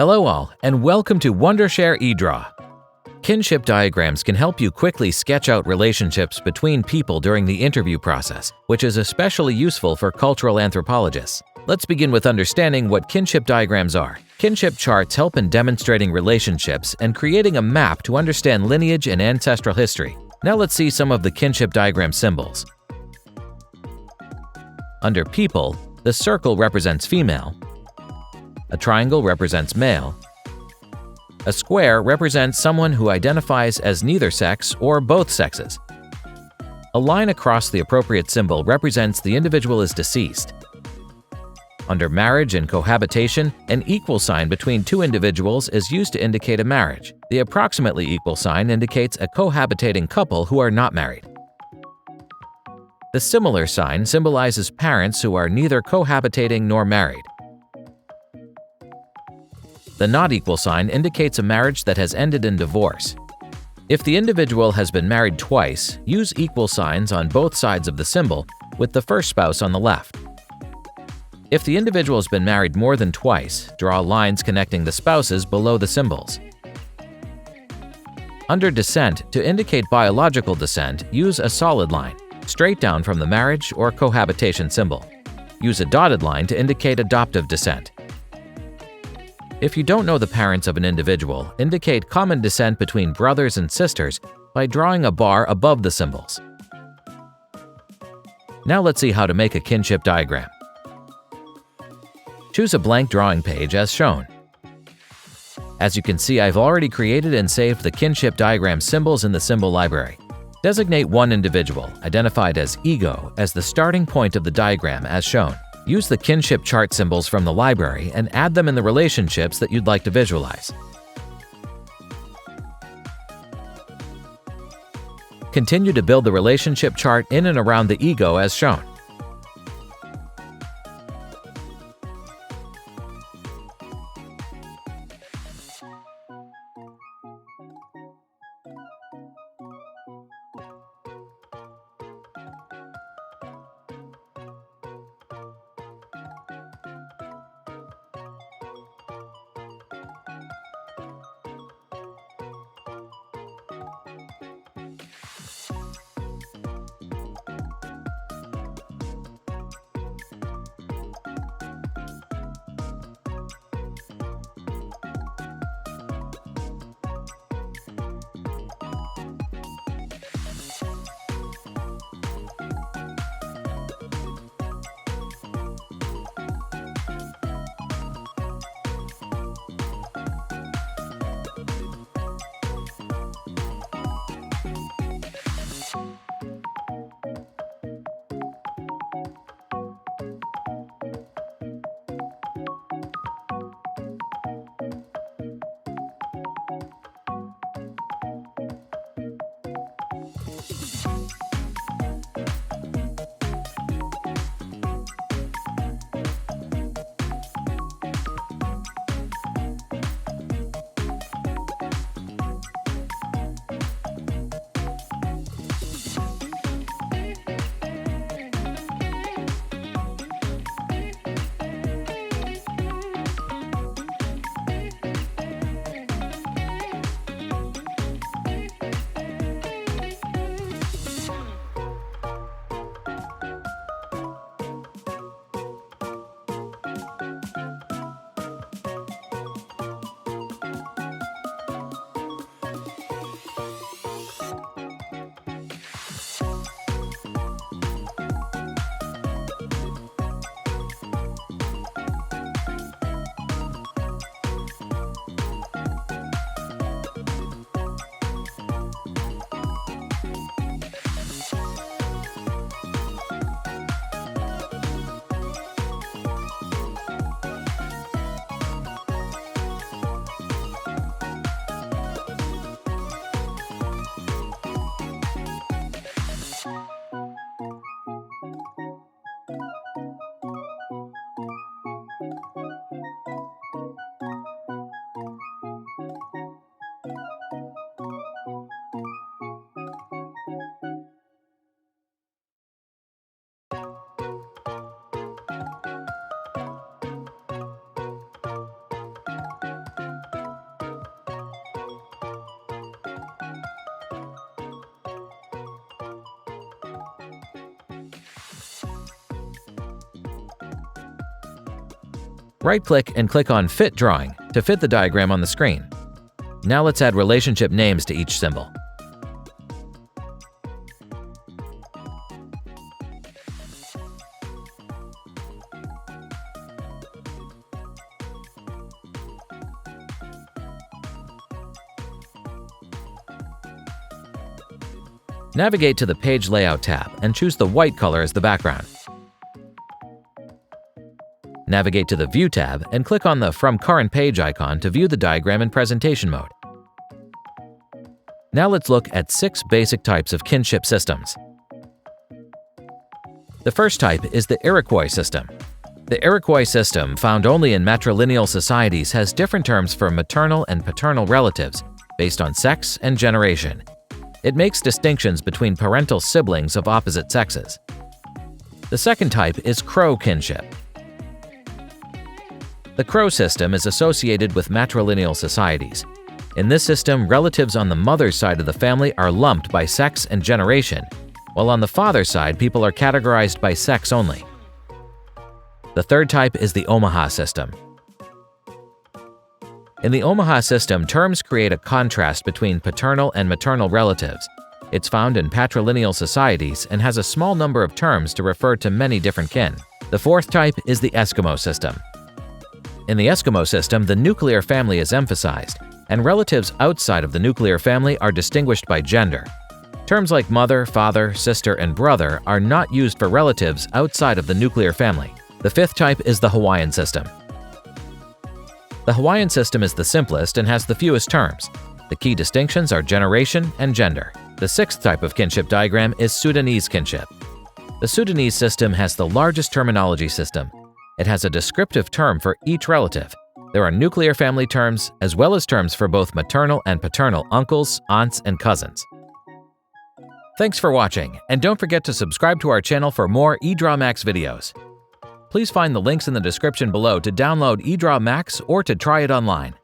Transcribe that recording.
Hello all, and welcome to Wondershare Edraw. Kinship diagrams can help you quickly sketch out relationships between people during the interview process, which is especially useful for cultural anthropologists. Let's begin with understanding what kinship diagrams are. Kinship charts help in demonstrating relationships and creating a map to understand lineage and ancestral history. Now let's see some of the kinship diagram symbols. Under people, the circle represents female, a triangle represents male, a square represents someone who identifies as neither sex or both sexes. A line across the appropriate symbol represents the individual is deceased. Under marriage and cohabitation, an equal sign between two individuals is used to indicate a marriage. The approximately equal sign indicates a cohabitating couple who are not married. The similar sign symbolizes parents who are neither cohabitating nor married. The not equal sign indicates a marriage that has ended in divorce. If the individual has been married twice, use equal signs on both sides of the symbol, with the first spouse on the left. If the individual has been married more than twice, draw lines connecting the spouses below the symbols. Under descent, to indicate biological descent, use a solid line, straight down from the marriage or cohabitation symbol. Use a dotted line to indicate adoptive descent. If you don't know the parents of an individual, indicate common descent between brothers and sisters by drawing a bar above the symbols. Now let's see how to make a kinship diagram. Choose a blank drawing page as shown. As you can see, I've already created and saved the kinship diagram symbols in the symbol library. Designate one individual, identified as ego, as the starting point of the diagram as shown. Use the kinship chart symbols from the library and add them in the relationships that you'd like to visualize. Continue to build the relationship chart in and around the ego as shown. Right-click and click on Fit Drawing to fit the diagram on the screen. Now let's add relationship names to each symbol. Navigate to the Page Layout tab and choose the white color as the background. Navigate to the View tab and click on the From Current Page icon to view the diagram in presentation mode. Now let's look at 6 basic types of kinship systems. The first type is the Iroquois system. The Iroquois system, found only in matrilineal societies, has different terms for maternal and paternal relatives based on sex and generation. It makes distinctions between parental siblings of opposite sexes. The second type is Crow kinship. The Crow system is associated with matrilineal societies. In this system, relatives on the mother's side of the family are lumped by sex and generation, while on the father's side, people are categorized by sex only. The third type is the Omaha system. In the Omaha system, terms create a contrast between paternal and maternal relatives. It's found in patrilineal societies and has a small number of terms to refer to many different kin. The fourth type is the Eskimo system. In the Eskimo system, the nuclear family is emphasized, and relatives outside of the nuclear family are distinguished by gender. Terms like mother, father, sister, and brother are not used for relatives outside of the nuclear family. The fifth type is the Hawaiian system. The Hawaiian system is the simplest and has the fewest terms. The key distinctions are generation and gender. The sixth type of kinship diagram is Sudanese kinship. The Sudanese system has the largest terminology system. It has a descriptive term for each relative. There are nuclear family terms, as well as terms for both maternal and paternal uncles, aunts, and cousins. Thanks for watching, and don't forget to subscribe to our channel for more EdrawMax videos. Please find the links in the description below to download EdrawMax or to try it online.